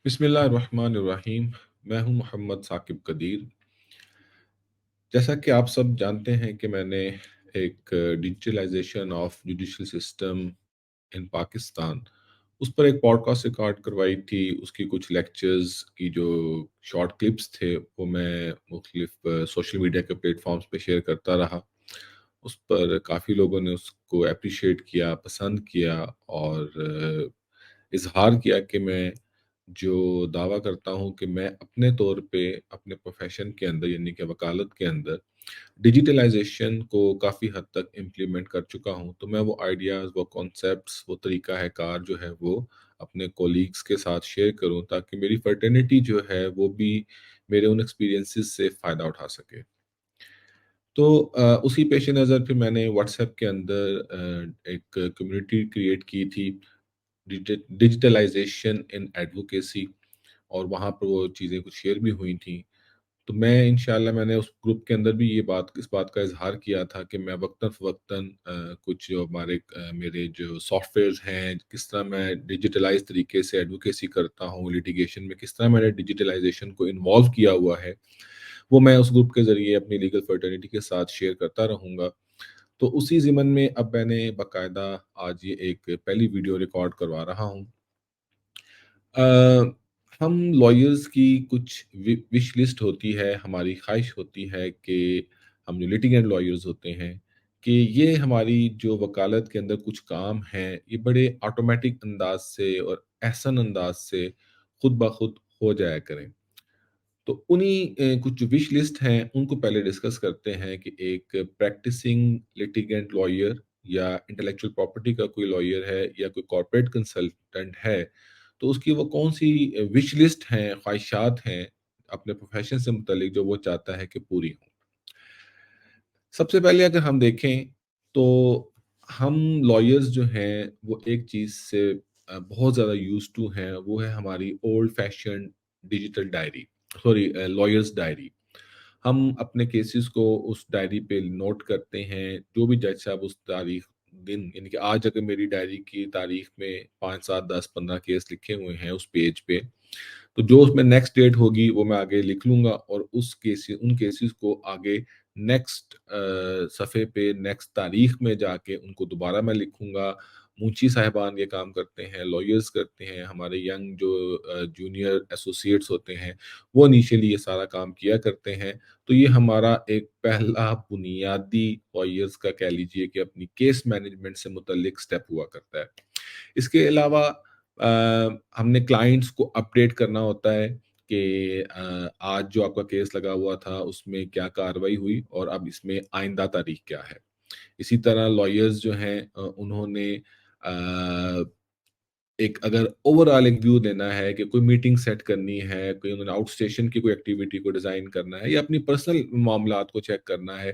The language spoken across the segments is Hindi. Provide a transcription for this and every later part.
बिस्मिल्लाहिर्रहमानिर्रहीम। मैं हूं मोहम्मद साकिब कदीर। जैसा कि आप सब जानते हैं कि मैंने एक digitalization of judicial system in Pakistan उस पर एक पॉडकास्ट रिकॉर्ड करवाई थी। उसकी कुछ लेक्चर्स की जो शॉर्ट क्लिप्स थे वो मैं मुख्तलिफ सोशल मीडिया के प्लेटफॉर्म्स पे शेयर करता रहा। उस पर काफ़ी लोगों ने उसको अप्रिशिएट किया, पसंद किया और इजहार किया कि मैं जो दावा करता हूँ कि मैं अपने तौर पे अपने प्रोफेशन के अंदर यानी कि वकालत के अंदर डिजिटलाइजेशन को काफ़ी हद तक इम्प्लीमेंट कर चुका हूँ। तो मैं वो आइडियाज़, वो कॉन्सेप्ट्स, वो तरीका है कार जो है वो अपने कोलीग्स के साथ शेयर करूँ ताकि मेरी फर्टेनिटी जो है वो भी मेरे उन एक्सपीरियंसेस से फ़ायदा उठा सके। तो उसी पेश नज़र फिर मैंने व्हाट्सएप के अंदर एक कम्युनिटी क्रिएट की थी, डिजिटलाइजेशन इन एडवोकेसी, और वहाँ पर वो चीज़ें कुछ शेयर भी हुई थी। तो मैं इंशाल्लाह मैंने उस ग्रुप के अंदर भी ये बात इस बात का इज़हार किया था कि मैं वक़्तन-फ़वक़्तन कुछ जो हमारे मेरे जो सॉफ्टवेयर्स हैं, किस तरह मैं डिजिटलाइज़ तरीके से एडवोकेसी करता हूँ, लिटिगेशन में किस तरह मैंने डिजिटलाइजेशन को इन्वॉल्व किया हुआ है, वो मैं उस ग्रुप के ज़रिए अपनी लीगल फ्रेटर्निटी के साथ शेयर करता रहूँगा। तो उसी ज़िमन में अब मैंने बाकायदा आज ये एक पहली वीडियो रिकॉर्ड करवा रहा हूँ। अ, हम लॉयर्स की कुछ विश लिस्ट होती है, हमारी ख्वाहिश होती है कि हम जो लिटिगेंट लॉयर्स होते हैं कि ये हमारी जो वकालत के अंदर कुछ काम हैं, ये बड़े ऑटोमेटिक अंदाज से और एहसन अंदाज से खुद ब खुद हो जाया करें। तो उन्हीं कुछ विश लिस्ट हैं, उनको पहले डिस्कस करते हैं कि एक प्रैक्टिसिंग लिटिगेंट लॉयर या इंटेलेक्चुअल प्रॉपर्टी का कोई लॉयर है या कोई कॉर्पोरेट कंसल्टेंट है, तो उसकी वो कौन-सी विश लिस्ट हैं, ख्वाहिशात हैं, अपने प्रोफ़ेशन से मुतल्लिक जो वो चाहता है कि पूरी हों। सबसे पहले अगर हम देखें, तो हम लॉयर्स जो हैं, वो एक चीज़ से बहुत ज़्यादा यूज़्ड टू हैं, वो है हमारी old fashioned digital diary, sorry lawyers diary. हम अपने केसेस को उस डायरी पे नोट करते हैं, जो भी जज साहब उस तारीख दिन यानी कि आज अगर मेरी डायरी की तारीख में 5, 7, 10, 15 केस लिखे हुए हैं उस पेज पे, तो जो उसमें नेक्स्ट डेट होगी वो मैं आगे लिख लूँगा और उन केसेस को आगे नेक्स्ट सफ़े पे नेक्स्ट तारीख में जाके उनको दोबारा मैं लिखूँगा। मुंशी साहिबान ये काम करते हैं, लॉयर्स करते हैं, हमारे यंग जो जूनियर एसोसिएट्स होते हैं, वो इनिशियली ये सारा काम किया करते हैं। तो ये हमारा एक पहला बुनियादी लॉयर्स का कह लीजिए कि अपनी केस मैनेजमेंट से मुतल्लिक स्टेप हुआ करता है। इसके अलावा हमने क्लाइंट्स को अपडेट करना होता है कि आज जो आपका केस लगा हुआ था उसमें क्या कार्रवाई हुई और अब इसमें आइंदा तारीख क्या है। इसी तरह लॉयर्स जो हैं उन्होंने एक अगर ओवरऑल एक व्यू देना है कि कोई मीटिंग सेट करनी है, कोई उन्होंने आउटस्टेशन की कोई एक्टिविटी को डिज़ाइन करना है या अपनी पर्सनल मामलात को चेक करना है,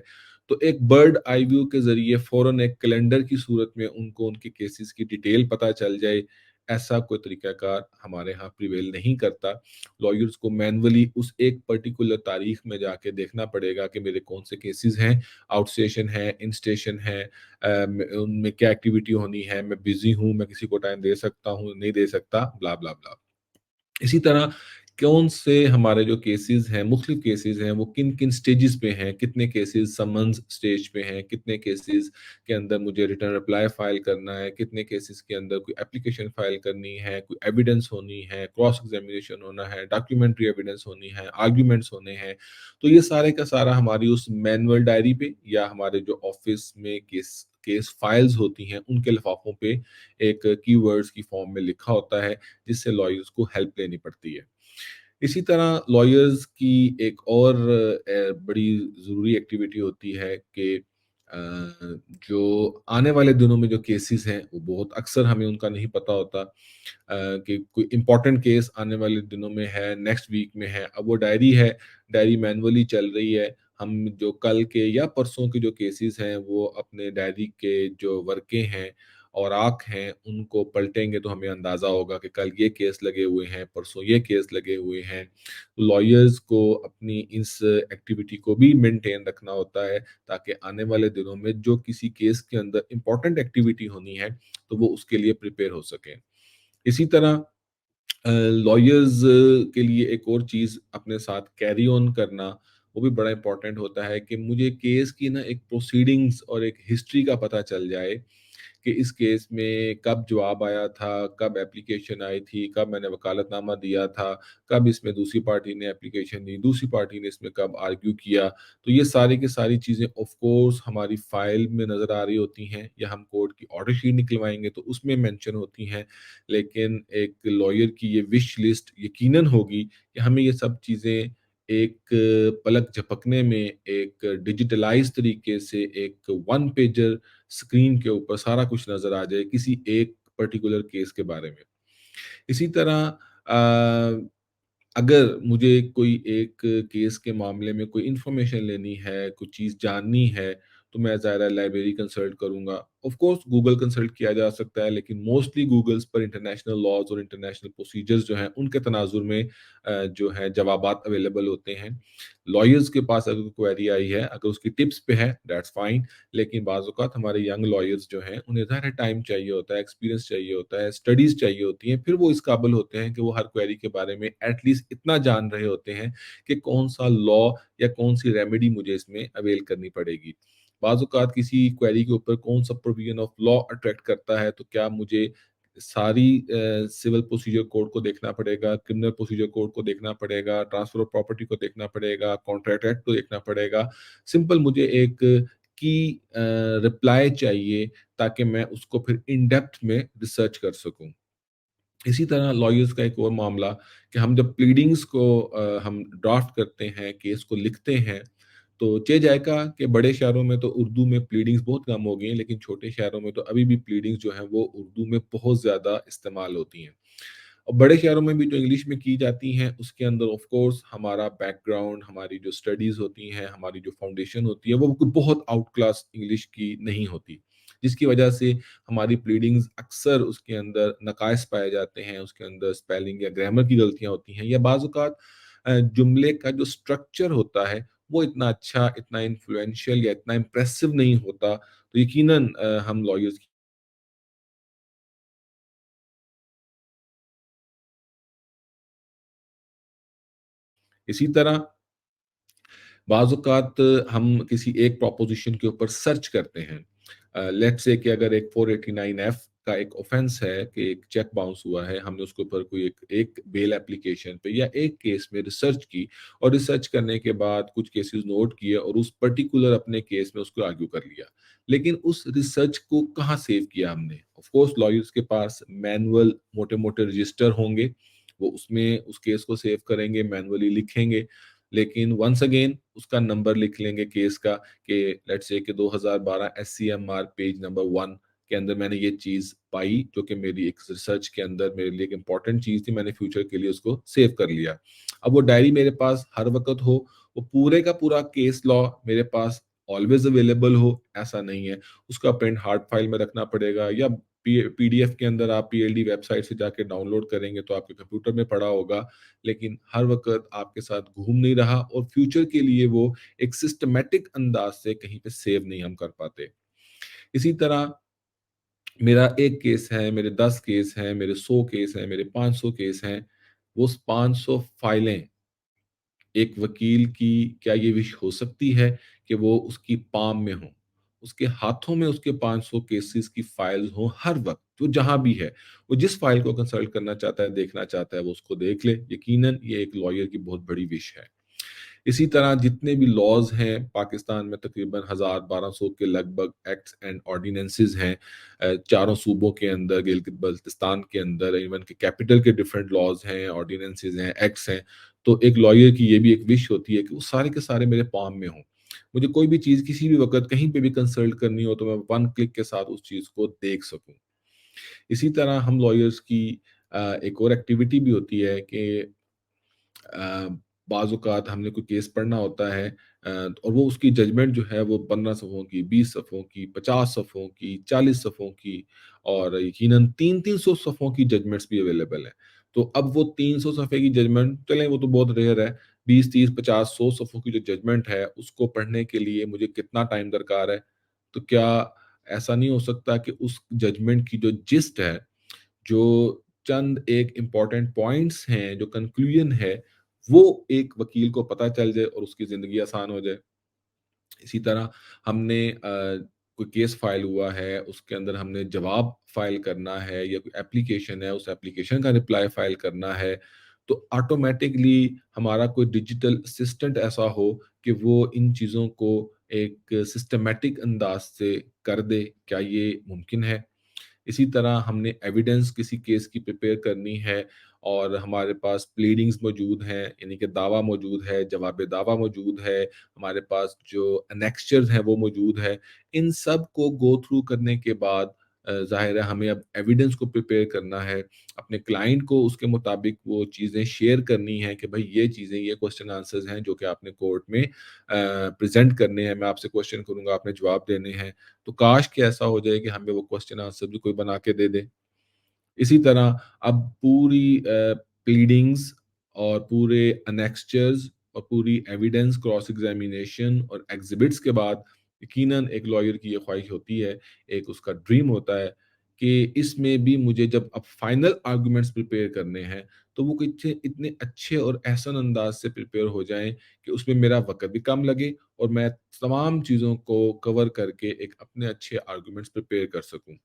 तो एक बर्ड आई व्यू के ज़रिए फ़ौरन एक कैलेंडर की सूरत में उनको उनके केसेस की डिटेल पता चल जाए, ऐसा कोई तरीक़ाकार हमारे यहाँ प्रिवेल नहीं करता। लॉयर्स को मैनुअली उस एक पर्टिकुलर तारीख में जाके देखना पड़ेगा कि मेरे कौन से केसेस हैं, आउटस्टेशन है, इन स्टेशन है, उनमें क्या एक्टिविटी होनी है, मैं बिज़ी हूँ, मैं किसी को टाइम दे सकता हूँ, नहीं दे सकता, ब्ला, ब्ला, ब्ला। इसी तरह कौन से हमारे जो केसेस हैं, मुख्तलिफ केसेस हैं, वो किन-किन स्टेजेस पे हैं, कितने केसेस समन्स स्टेज पे हैं, कितने केसेस के अंदर मुझे रिटर्न रिप्लाई फाइल करना है, कितने केसेस के अंदर कोई एप्लीकेशन फाइल करनी है, कोई एविडेंस होनी है, क्रॉस एग्ज़ामिनेशन होना है, डॉक्यूमेंट्री एविडेंस होनी है, आर्गुमेंट्स होने हैं। तो ये सारे का सारा हमारी उस मैनुअल डायरी पे या हमारे जो ऑफ़िस में केस केस फाइल्स होती हैं, उनके लिफ़ाफ़ों पे एक कीवर्ड्स की फ़ॉर्म में लिखा होता है, जिससे लॉयर्स को हेल्प लेनी पड़ती है। इसी तरह लॉयर्स की एक और बड़ी ज़रूरी एक्टिविटी होती है कि जो आने वाले दिनों में जो केसेस हैं, वो बहुत अक्सर हमें उनका नहीं पता होता कि कोई इम्पोर्टेंट केस आने वाले दिनों में है, नेक्स्ट वीक में है। अब वो डायरी है, डायरी मैनुअली चल रही है। हम जो कल के या परसों के जो केसेस हैं, वो अपने डायरी के जो वर्के हैं और आँक हैं, उनको पलटेंगे तो हमें अंदाज़ा होगा कि कल ये केस लगे हुए हैं, परसों ये केस लगे हुए हैं। लॉयर्स को अपनी इस एक्टिविटी को भी मेंटेन रखना होता है, ताकि आने वाले दिनों में जो किसी केस के अंदर इम्पोर्टेंट एक्टिविटी होनी है, तो वो उसके लिए प्रिपेयर हो सकें। इसी तरह लॉयर्स के लिए एक और चीज़ अपने साथ कैरी ऑन करना, वो भी बड़ा इम्पोर्टेंट होता है कि मुझे केस की ना एक प्रोसीडिंग्स और एक हिस्ट्री का पता चल जाए कि इस केस में कब जवाब आया था, कब एप्लीकेशन आई थी, कब मैंने वकालतनामा दिया था, कब इसमें दूसरी पार्टी ने एप्लीकेशन दी, दूसरी पार्टी ने इसमें कब आर्ग्यू किया। तो ये सारी की सारी चीज़ें ऑफ़ कोर्स हमारी फ़ाइल में नज़र आ रही होती हैं या हम कोर्ट की ऑर्डर शीट निकलवाएँगे तो उसमें मेंशन होती हैं। लेकिन एक लॉयर की ये विश लिस्ट यकीनन होगी कि हमें ये सब चीज़ें एक पलक झपकने में एक डिजिटलाइज़ तरीके से एक वन पेजर स्क्रीन के ऊपर सारा कुछ नज़र आ जाए किसी एक पर्टिकुलर केस के बारे में। इसी तरह अगर मुझे कोई एक केस के मामले में कोई इन्फॉर्मेशन लेनी है, कुछ चीज़ जाननी है, तो मैं ज़ाहिर है लाइब्रेरी कंसल्ट करूँगा। ऑफ़ कोर्स गूगल कंसल्ट किया जा सकता है, लेकिन मोस्टली गूगल्स पर इंटरनेशनल लॉज़ और इंटरनेशनल प्रोसीजर्स जो हैं, उनके तनाज़ुर में जो है जवाबात अवेलेबल होते हैं। लॉयर्स के पास अगर क्वेरी आई है, अगर उसकी टिप्स पे है, दैट्स फाइन, लेकिन बाज़ औक़ात हमारे यंग लॉयर्स जो हैं, उन्हें ज़ाहिर है टाइम चाहिए होता है, एक्सपीरियंस चाहिए होता है, स्टडीज़ चाहिए होती हैं, फिर वो इस काबिल होते हैं कि वो हर क्वेरी के बारे में एट लीस्ट इतना जान रहे होते हैं कि कौन-सा लॉ या कौन-सी रेमेडी मुझे इसमें अवेल करनी पड़ेगी। बाज़ औक़ात किसी क्वेरी के ऊपर कौन-सा प्रोविज़न ऑफ लॉ अट्रैक्ट करता है, तो क्या मुझे सारी सिविल प्रोसीजर कोड को देखना पड़ेगा, क्रिमिनल प्रोसीजर कोड को देखना पड़ेगा, ट्रांसफर ऑफ प्रॉपर्टी को देखना पड़ेगा, कॉन्ट्रैक्ट एक्ट को देखना पड़ेगा। सिंपल मुझे एक की रिप्लाई चाहिए ताकि मैं उसको फिर इन डेप्थ में रिसर्च कर सकूँ। इसी तरह लॉयर्स का एक और मामला कि हम जब प्लीडिंग्स को हम ड्राफ्ट करते हैं, केस को लिखते हैं, तो जायका कि बड़े शहरों में तो उर्दू में प्लीडिंग्स बहुत कम हो गई हैं, लेकिन छोटे शहरों में तो अभी भी प्लीडिंग्स जो हैं वो उर्दू में बहुत ज़्यादा इस्तेमाल होती हैं। और बड़े शहरों में भी जो इंग्लिश में की जाती हैं, उसके अंदर ऑफ कोर्स हमारा बैकग्राउंड, हमारी जो स्टडीज़ होती हैं, हमारी जो फाउंडेशन होती है, वो कोई बहुत आउट क्लास इंग्लिश की नहीं होती। जिसकी वजह से हमारी प्लीडिंग्स अक्सर उसके अंदर नक़ाइस पाए जाते हैं, उसके अंदर स्पेलिंग या ग्रामर की गलतियाँ होती हैं या बाज़ औक़ात जुमले का जो स्ट्रक्चर होता है, वो इतना अच्छा, इतना इन्फ्लुएंशियल या इतना इम्प्रेसिव नहीं होता। तो यकीनन हम लॉयर्स इसी तरह बाज़ औक़ात हम किसी एक प्रोपोज़िशन के ऊपर सर्च करते हैं। लेट्स से कि अगर एक 489 एफ का एक ऑफ़ेंस है कि एक चेक बाउंस हुआ है, हमने उसके ऊपर कोई एक एक बेल एप्लीकेशन पे या एक केस में रिसर्च की और रिसर्च करने के बाद कुछ केसेस नोट किए और उस पर्टिकुलर अपने केस में उसको आर्ग्यू कर लिया। लेकिन उस रिसर्च को कहाँ सेव किया हमने? ऑफ़ कोर्स लॉयर्स के पास मैनुअल मोटे-मोटे रजिस्टर होंगे, वो उसमें उस केस को सेव करेंगे, मैनुअली लिखेंगे। लेकिन वन्स अगेन उसका नंबर लिख लेंगे केस का कि लेट्स से कि 2012 एससीएमआर पेज नंबर 1 के अंदर मैंने ये चीज़ पाई जो कि मेरी एक रिसर्च के अंदर मेरे लिए एक इम्पोर्टेंट चीज़ थी, मैंने फ्यूचर के लिए उसको सेव कर लिया। अब वो डायरी मेरे पास हर वक़्त हो, वो पूरे का पूरा केस लॉ मेरे पास ऑलवेज़ अवेलेबल हो, ऐसा नहीं है। उसका प्रिंट हार्ड फाइल में रखना पड़ेगा या पीडीएफ के अंदर आप पीएलडी वेबसाइट से जाके डाउनलोड करेंगे तो आपके कंप्यूटर में पड़ा होगा। लेकिन हर वक़्त आपके साथ घूम नहीं रहा और फ्यूचर के लिए वो एक सिस्टमैटिक अंदाज़ से कहीं पे सेव नहीं हम कर पाते। इसी तरह मेरा 1 केस है, मेरे 10 केस हैं, मेरे 100 केस हैं, मेरे 500 केस हैं, वो 500 फाइलें एक वकील की क्या ये विश हो सकती है कि वो उसकी पाम में हो? उसके हाथों में उसके 500 केसेस की फाइल्स हों हर वक़्त, वो जहाँ भी है। वो जिस फाइल को कंसल्ट करना चाहता है, देखना चाहता है, वो उसको देख ले। यकीनन ये एक लॉयर की बहुत बड़ी विश है। इसी तरह जितने भी लॉज़ हैं पाकिस्तान में तकरीबन 1000-1200 के लगभग एक्ट्स एंड ऑर्डिनेंसेस हैं चारों सूबों के अंदर, गिलगित-बल्तिस्तान के अंदर, इवन कि कैपिटल के डिफरेंट लॉज़ हैं, ऑर्डिनेंसेस हैं, एक्ट्स हैं। तो एक लॉयर की ये भी एक विश होती है कि वो सारे के सारे मेरे पाम में हों। मुझे कोई भी चीज़ किसी भी वक़्त कहीं पे भी कंसल्ट करनी हो तो मैं वन क्लिक के साथ उस चीज़ को देख सकूँ। इसी तरह हम लॉयर्स की एक और एक्टिविटी भी होती है कि अ, बाज़ औक़ात हमने कोई केस पढ़ना होता है और वो उसकी जजमेंट जो है वो 15 सफ़ों की, 20 सफ़ों की, 50 सफ़ों की, 40 सफ़ों की और यकीनन 3-3 सौ सफ़ों की जजमेंट्स भी अवेलेबल हैं। तो अब वो 300 सफ़े की जजमेंट चलें वो तो बहुत रेयर है, 20, 30, 50, 100 सफ़ों की जो जजमेंट है उसको पढ़ने के लिए मुझे कितना टाइम दरकार है? तो क्या ऐसा नहीं हो सकता कि उस जजमेंट की जो जिस्ट है जो चंद एक इम्पोर्टेंट पॉइंट्स हैं, जो कंक्लूजन है, वो एक वकील को पता चल जाए और उसकी ज़िंदगी आसान हो जाए। इसी तरह हमने कोई केस फाइल हुआ है, उसके अंदर हमने जवाब फाइल करना है या कोई एप्लीकेशन है, उस एप्लीकेशन का रिप्लाई फाइल करना है, तो ऑटोमैटिकली हमारा कोई डिजिटल असिस्टेंट ऐसा हो कि वो इन चीज़ों को एक सिस्टमैटिक अंदाज़ से कर दे। क्या ये मुमकिन है? इसी तरह हमने एविडेंस किसी केस की प्रिपेयर करनी है और हमारे पास प्लीडिंग्स मौजूद हैं, यानी कि दावा मौजूद है, जवाब-ए-दावा मौजूद है, हमारे पास जो एनेक्स्चर्स हैं वो मौजूद है। इन सब को गो थ्रू करने के बाद ज़ाहिर है हमें अब एविडेंस को प्रिपेयर करना है, अपने क्लाइंट को उसके मुताबिक वो चीज़ें शेयर करनी हैं कि भई ये चीज़ें, ये क्वेश्चन आंसर्स हैं जो कि आपने कोर्ट में प्रेज़ेंट करने हैं, मैं आपसे क्वेश्चन करूँगा, आपने जवाब देने हैं। तो काश कि ऐसा हो जाए कि हमें वो क्वेश्चन आंसर भी कोई बना के दे दे। इसी तरह अब पूरी प्लीडिंग्स और पूरे एनेक्स्चर्स और पूरी एविडेंस क्रॉस एग्जामिनेशन और एग्जिबिट्स के बाद यकीनन एक लॉयर की ये ख्वाहिश होती है, एक उसका ड्रीम होता है कि इसमें भी मुझे जब अब फाइनल आर्गुमेंट्स प्रिपेयर करने हैं, तो वो कितने इतने अच्छे और एहसन अंदाज से प्रिपेयर हो जाएँ कि उसमें मेरा वक़्त भी कम लगे और मैं तमाम चीज़ों को कवर करके एक अपने अच्छे आर्गुमेंट्स प्रिपेयर कर सकूँ।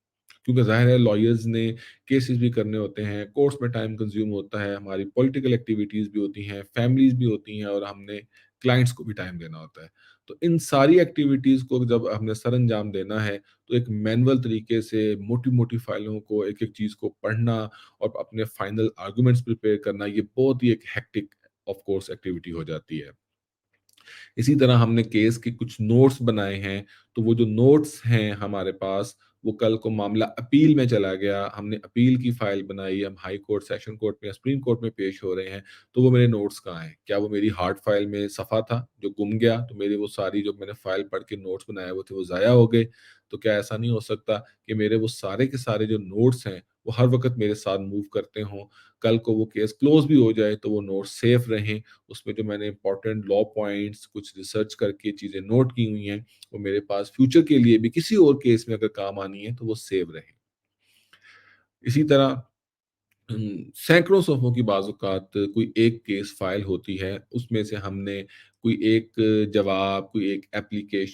क्योंकि ज़ाहिर है लॉयर्स ने केसेस भी करने होते हैं, कोर्ट्स में टाइम कंज़्यूम होता है, हमारी पॉलिटिकल एक्टिविटीज़ भी होती हैं, फैमिलीज़ भी होती हैं और हमने क्लाइंट्स को भी टाइम देना होता है। तो इन सारी एक्टिविटीज़ को जब हमने सरअंजाम देना है, तो एक मैनुअल तरीके से मोटी-मोटी फाइलों को, एक-एक चीज़ को पढ़ना और अपने फाइनल आर्गुमेंट्स प्रिपेयर करना, ये बहुत ही एक हेक्टिक ऑफ कोर्स एक्टिविटी हो जाती है। इसी तरह हमने केस के कुछ नोट्स बनाए हैं, तो वो जो नोट्स हैं हमारे पास, वो कल को मामला अपील में चला गया, हमने अपील की फाइल बनाई, हम हाई कोर्ट, सेशन कोर्ट में या सुप्रीम कोर्ट में पेश हो रहे हैं, तो वो मेरे नोट्स कहाँ हैं? क्या वो मेरी हार्ड फाइल में सफ़ा था, जो गुम गया? तो मेरी वो सारी जो मैंने फाइल पढ़ के नोट्स बनाए हुए थे, वो ज़ाया हो गए? तो क्या ऐसा नहीं हो सकता कि मेरे वो सारे के सारे जो नोट्स हैं, वो हर वक़्त मेरे साथ मूव करते हों? कल को वो केस क्लोज़ भी हो जाए, तो वो नोट्स सेफ रहें, उसमें जो मैंने इम्पोर्टेंट लॉ पॉइंट्स कुछ रिसर्च करके चीज़ें नोट की हुई हैं, वो मेरे पास फ्यूचर के लिए भी किसी और केस में अगर काम आनी है, तो वो सेव रहें। इसी तरह सैकड़ों सफ़ों की बाज़-औक़ात कोई एक केस फ़ाइल होती है, उसमें से हमने कोई एक जवाब, कोई एक एप्लीकेशन